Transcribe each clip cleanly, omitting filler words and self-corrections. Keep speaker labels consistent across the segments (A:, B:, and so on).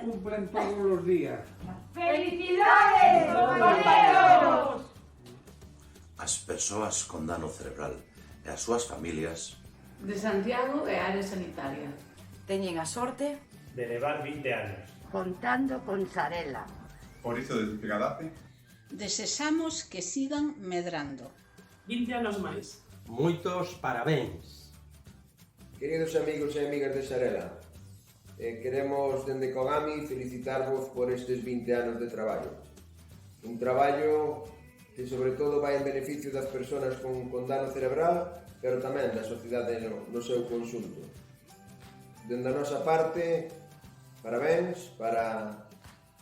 A: cumplen todos los días.
B: ¡Felicidades, compañeros!
C: As persoas con dano cerebral e as súas familias
D: de Santiago e área sanitaria
E: teñen a sorte
F: de levar 20 anos
G: contando con Sarela.
H: Por iso, desde Pegadape,
I: desexamos que sigan medrando.
J: 20 anos máis.
K: Moitos parabéns.
L: Queridos amigos e amigas de Sarela, queremos dende Cogami felicitarvos por estes 20 anos de traballo. Un traballo que sobre todo vai en beneficio das persoas con dano cerebral, pero tamén da sociedade no seu conxunto. Dende a nosa parte, parabéns para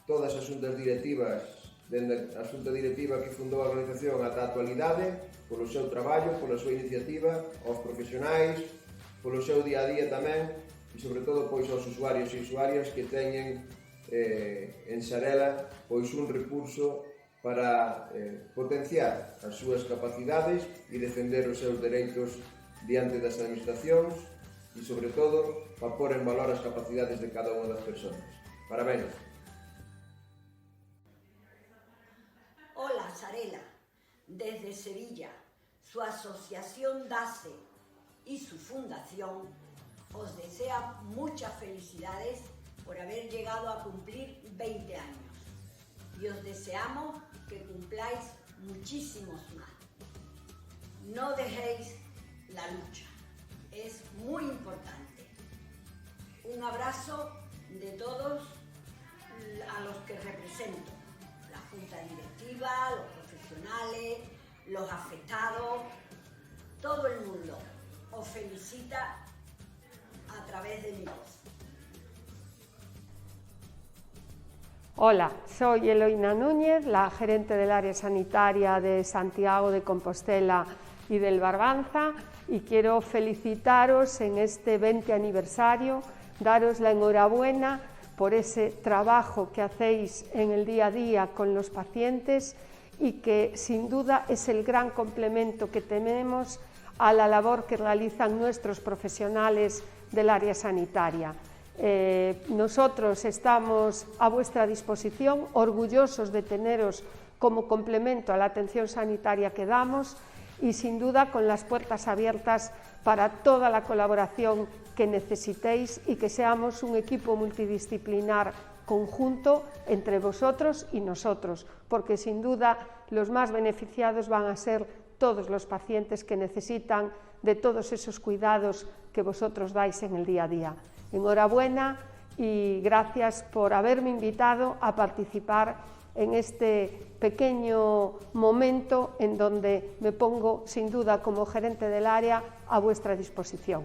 L: todas as xuntas directivas, dende a xunta directiva que fundou a organización ata a actualidade, polo seu traballo, pola súa iniciativa, aos profesionais, polo seu día a día tamén, e sobre todo pois aos usuarios e usuarias que teñen en Sarela pois un recurso para potenciar as súas capacidades e defender os seus dereitos diante das administracións e, sobre todo, para pôr en valor as capacidades de cada unha das persoas. Parabéns!
G: Hola, Sarela. Desde Sevilla, su asociación DASE y su fundación os desea muchas felicidades por haber llegado a cumplir 20 años. Y os deseamos que cumpláis muchísimos más. No dejéis la lucha, es muy importante. Un abrazo de todos a los que represento, la junta directiva, los profesionales, los afectados, todo el mundo os felicita a través de mi voz.
M: Hola, soy Eloína Núñez, la gerente del área sanitaria de Santiago de Compostela y del Barbanza, y quiero felicitaros en este 20 aniversario, daros la enhorabuena por ese trabajo que hacéis en el día a día con los pacientes y que sin duda es el gran complemento que tenemos a la labor que realizan nuestros profesionales del área sanitaria. Nosotros estamos a vuestra disposición, orgullosos de teneros como complemento a la atención sanitaria que damos y sin duda con las puertas abiertas para toda la colaboración que necesitéis y que seamos un equipo multidisciplinar conjunto entre vosotros y nosotros, porque sin duda los más beneficiados van a ser todos los pacientes que necesitan de todos esos cuidados que vosotros dais en el día a día. Enhorabuena y gracias por haberme invitado a participar en este pequeño momento en donde me pongo sin duda como gerente del área a vuestra disposición.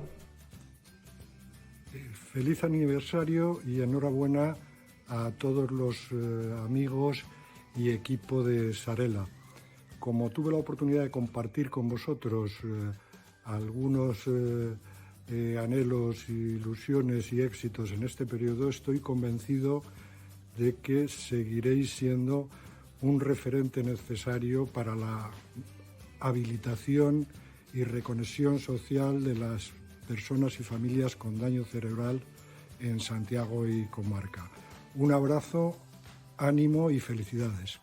N: Feliz aniversario y enhorabuena a todos los amigos y equipo de Sarela. Como tuve la oportunidad de compartir con vosotros algunos anhelos, ilusiones y éxitos en este periodo, estoy convencido de que seguiréis siendo un referente necesario para la habilitación y reconexión social de las personas y familias con daño cerebral en Santiago y comarca. Un abrazo, ánimo y felicidades.